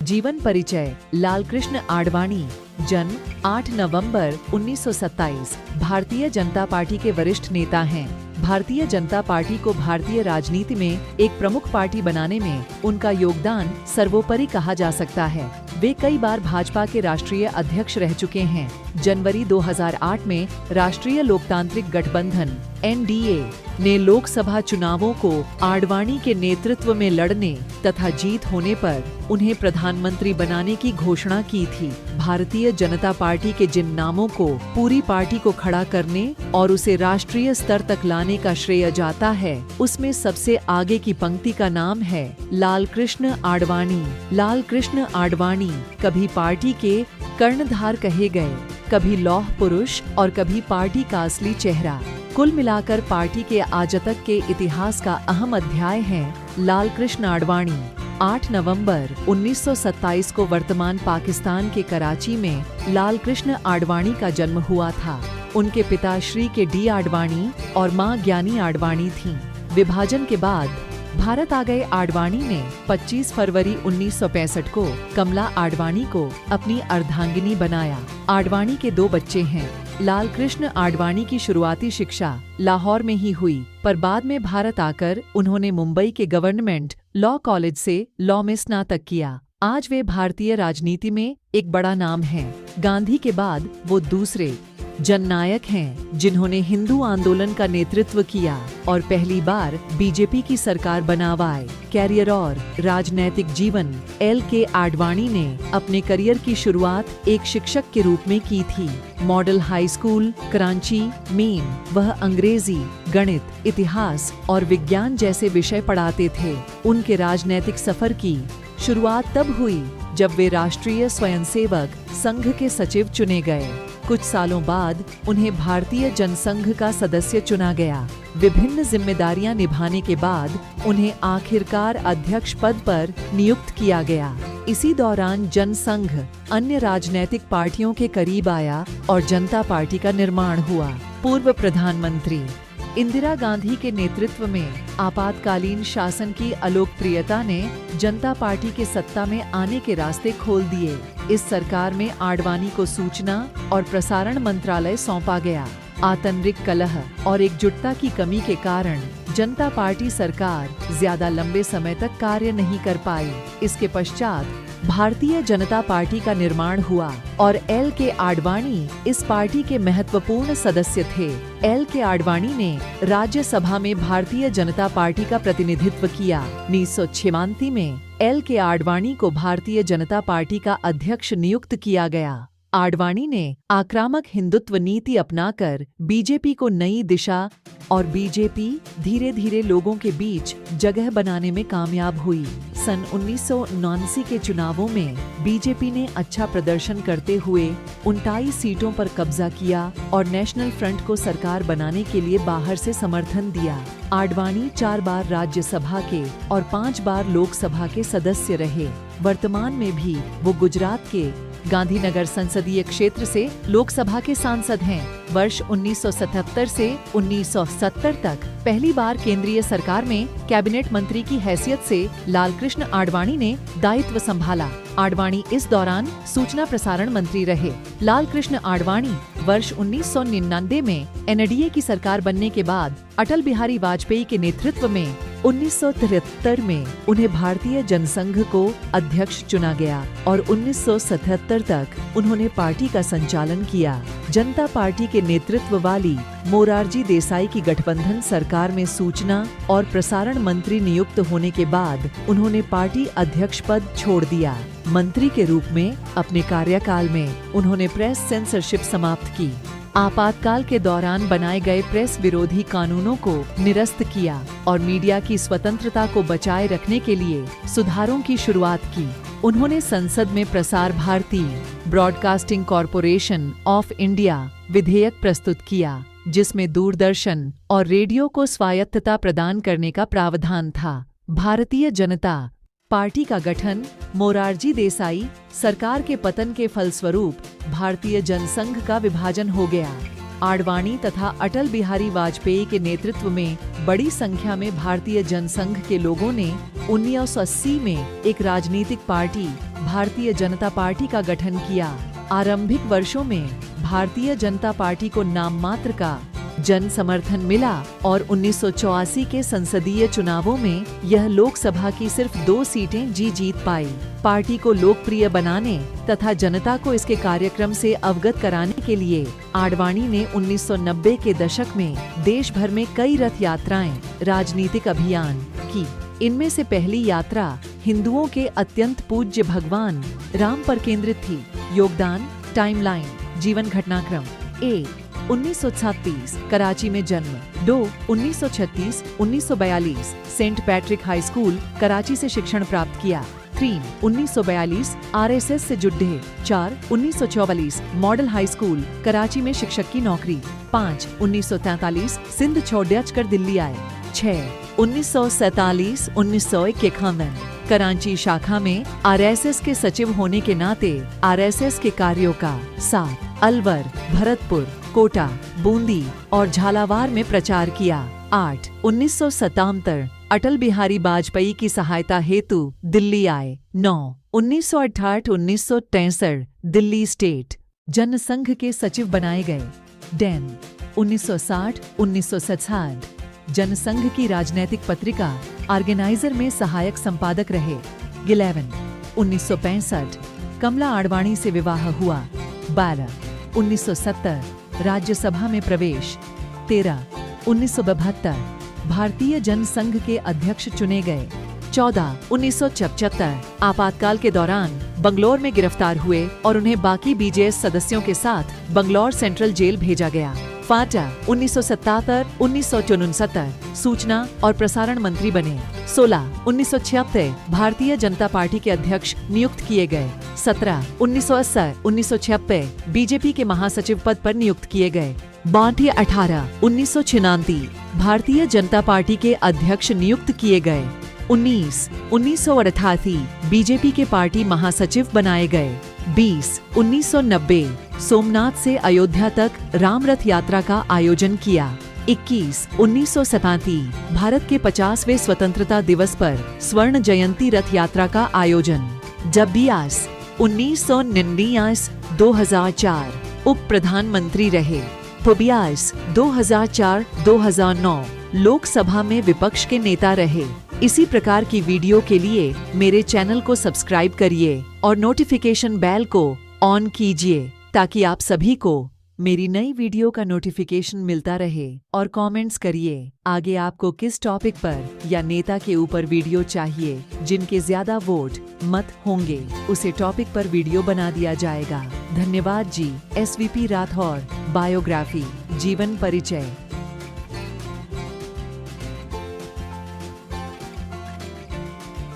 जीवन परिचय। लालकृष्ण आडवाणी, जन्म 8 नवंबर 1927, भारतीय जनता पार्टी के वरिष्ठ नेता हैं। भारतीय जनता पार्टी को भारतीय राजनीति में एक प्रमुख पार्टी बनाने में उनका योगदान सर्वोपरि कहा जा सकता है। वे कई बार भाजपा के राष्ट्रीय अध्यक्ष रह चुके हैं। जनवरी 2008 में राष्ट्रीय लोकतांत्रिक गठबंधन (एनडीए) ने लोकसभा चुनावों को आडवाणी के नेतृत्व में लड़ने तथा जीत होने पर उन्हें प्रधानमंत्री बनाने की घोषणा की थी। भारतीय जनता पार्टी के जिन नामों को पूरी पार्टी को खड़ा करने और उसे राष्ट्रीय स्तर तक लाने का श्रेय जाता है, उसमें सबसे आगे की पंक्ति का नाम है लालकृष्ण आडवाणी। लालकृष्ण आडवाणी कभी पार्टी के कर्णधार कहे गए, कभी लौह पुरुष और कभी पार्टी का असली चेहरा। कुल मिलाकर पार्टी के आजतक के इतिहास का अहम अध्याय है लालकृष्ण आडवाणी। 8 नवंबर 1927 को वर्तमान पाकिस्तान के कराची में लालकृष्ण आडवाणी का जन्म हुआ था। उनके पिता श्री के डी आडवाणी और मां ज्ञानी आडवाणी थीं। विभाजन के बाद भारत आ गए आडवाणी ने 25 फरवरी 1965 को कमला आडवाणी को अपनी अर्धांगिनी बनाया। आडवाणी के 2 बच्चे हैं। लालकृष्ण आडवाणी की शुरुआती शिक्षा लाहौर में ही हुई, पर बाद में भारत आकर उन्होंने मुंबई के गवर्नमेंट लॉ कॉलेज से लॉ में स्नातक किया। आज वे भारतीय राजनीति में एक बड़ा नाम हैं। गांधी के बाद वो दूसरे जननायक हैं जिन्होंने हिंदू आंदोलन का नेतृत्व किया और पहली बार बीजेपी की सरकार बनवाई। कैरियर और राजनैतिक जीवन। L.K. आडवाणी ने अपने करियर की शुरुआत एक शिक्षक के रूप में की थी। मॉडल हाई स्कूल कराची में वह अंग्रेजी, गणित, इतिहास और विज्ञान जैसे विषय पढ़ाते थे। उनके राजनैतिक सफर की शुरुआत तब हुई जब वे राष्ट्रीय स्वयंसेवक संघ के सचिव चुने गए। कुछ सालों बाद उन्हें भारतीय जनसंघ का सदस्य चुना गया। विभिन्न जिम्मेदारियां निभाने के बाद उन्हें आखिरकार अध्यक्ष पद पर नियुक्त किया गया। इसी दौरान जनसंघ अन्य राजनैतिक पार्टियों के करीब आया और जनता पार्टी का निर्माण हुआ। पूर्व प्रधानमंत्री इंदिरा गांधी के नेतृत्व में आपातकालीन शासन की अलोकप्रियता ने जनता पार्टी के सत्ता में आने के रास्ते खोल दिए। इस सरकार में आडवाणी को सूचना और प्रसारण मंत्रालय सौंपा गया। आंतरिक कलह और एकजुटता की कमी के कारण जनता पार्टी सरकार ज्यादा लंबे समय तक कार्य नहीं कर पाई। इसके पश्चात भारतीय जनता पार्टी का निर्माण हुआ और L.K. आडवाणी इस पार्टी के महत्वपूर्ण सदस्य थे। L.K. आडवाणी ने राज्यसभा में भारतीय जनता पार्टी का प्रतिनिधित्व किया। 1986 में L.K. आडवाणी को भारतीय जनता पार्टी का अध्यक्ष नियुक्त किया गया। आडवाणी ने आक्रामक हिंदुत्व नीति अपनाकर बीजेपी को नई दिशा और बीजेपी धीरे धीरे लोगों के बीच जगह बनाने में कामयाब हुई। सन 1979 के चुनावों में बीजेपी ने अच्छा प्रदर्शन करते हुए 29 सीटों पर कब्जा किया और नेशनल फ्रंट को सरकार बनाने के लिए बाहर से समर्थन दिया। आडवाणी 4 बार राज्यसभा के और 5 बार लोकसभा के सदस्य रहे। वर्तमान में भी वो गुजरात के गांधीनगर संसदीय क्षेत्र से लोकसभा के सांसद हैं। वर्ष 1977 से 1970 तक पहली बार केंद्रीय सरकार में कैबिनेट मंत्री की हैसियत से लालकृष्ण आडवाणी ने दायित्व संभाला। आडवाणी इस दौरान सूचना प्रसारण मंत्री रहे। लालकृष्ण आडवाणी वर्ष 1999 में एनडीए की सरकार बनने के बाद अटल बिहारी वाजपेयी के नेतृत्व में 1973 में उन्हें भारतीय जनसंघ को अध्यक्ष चुना गया और 1977 तक उन्होंने पार्टी का संचालन किया। जनता पार्टी के नेतृत्व वाली मोरारजी देसाई की गठबंधन सरकार में सूचना और प्रसारण मंत्री नियुक्त होने के बाद उन्होंने पार्टी अध्यक्ष पद छोड़ दिया। मंत्री के रूप में अपने कार्यकाल में उन्होंने प्रेस सेंसरशिप समाप्त की। आपातकाल के दौरान बनाए गए प्रेस विरोधी कानूनों को निरस्त किया और मीडिया की स्वतंत्रता को बचाए रखने के लिए सुधारों की शुरुआत की। उन्होंने संसद में Prasar Bharati Broadcasting Corporation of India विधेयक प्रस्तुत किया, जिसमें दूरदर्शन और रेडियो को स्वायत्तता प्रदान करने का प्रावधान था। भारतीय जनता पार्टी का गठन मोरारजी देसाई सरकार के पतन के फलस्वरूप भारतीय जनसंघ का विभाजन हो गया। आडवाणी तथा अटल बिहारी वाजपेयी के नेतृत्व में बड़ी संख्या में भारतीय जनसंघ के लोगों ने 1980 में एक राजनीतिक पार्टी भारतीय जनता पार्टी का गठन किया। आरंभिक वर्षों में भारतीय जनता पार्टी को नाम मात्र का जन समर्थन मिला और 1984 के संसदीय चुनावों में यह लोकसभा की सिर्फ 2 सीटें जीत पाई। पार्टी को लोकप्रिय बनाने तथा जनता को इसके कार्यक्रम से अवगत कराने के लिए आडवाणी ने 1990 के दशक में देश भर में कई रथ यात्राएं, राजनीतिक अभियान की। इनमें से पहली यात्रा हिंदुओं के अत्यंत पूज्य भगवान राम पर केंद्रित थी। योगदान, टाइमलाइन, जीवन घटनाक्रम। 1. 1936 कराची में जन्म। 2. 1936 1942 Saint Patrick High School Karachi से शिक्षण प्राप्त किया। 3. 1942 आरएसएस से जुड़े। 4. 1944 मॉडल हाई स्कूल कराची में शिक्षक की नौकरी। 5. 1943 सिंध छोड़ दिल्ली आए। 6. 1947 1951 कराची शाखा में आरएसएस के सचिव होने के नाते आरएसएस के कार्यों का 7. अलवर, भरतपुर, कोटा, बूंदी और झालावाड़ में प्रचार किया। 8. 1977 अटल बिहारी वाजपेयी की सहायता हेतु दिल्ली आए। 9. 1968 1963 दिल्ली स्टेट जनसंघ के सचिव बनाए गए। 10. 1960 1967 जनसंघ की राजनैतिक पत्रिका ऑर्गेनाइजर में सहायक संपादक रहे। 11. 1965 कमला आडवाणी से विवाह हुआ। 12. 1970 राज्यसभा में प्रवेश। 13. 1972 भारतीय जनसंघ के अध्यक्ष चुने गए। 14. 1974 आपातकाल के दौरान बंगलौर में गिरफ्तार हुए और उन्हें बाकी बीजेएस सदस्यों के साथ बंगलौर सेंट्रल जेल भेजा गया। फाटा 1977 1969 सूचना और प्रसारण मंत्री बने। 16. 1976 भारतीय जनता पार्टी के अध्यक्ष नियुक्त किए गए। 17. 1980 1976 बीजेपी के महासचिव पद पर नियुक्त किए गए। 12. 18 1996 भारतीय जनता पार्टी के अध्यक्ष नियुक्त किए गए। 19. 1988 बीजेपी के पार्टी महासचिव बनाए गए। 20. 1990 सोमनाथ से अयोध्या तक राम रथ यात्रा का आयोजन किया। 21. 1937 भारत के 50वें स्वतंत्रता दिवस पर स्वर्ण जयंती रथ यात्रा का आयोजन। 22. 1999 2004 उप प्रधानमंत्री रहे। 22. 2004 2009 लोकसभा में विपक्ष के नेता रहे। इसी प्रकार की वीडियो के लिए मेरे चैनल को सब्सक्राइब करिए और नोटिफिकेशन बेल को ऑन कीजिए ताकि आप सभी को मेरी नई वीडियो का नोटिफिकेशन मिलता रहे। और कमेंट्स करिए आगे आपको किस टॉपिक पर या नेता के ऊपर वीडियो चाहिए। जिनके ज्यादा वोट मत होंगे उसे टॉपिक पर वीडियो बना दिया जाएगा। धन्यवाद जी। SVP राठौर बायोग्राफी जीवन परिचय।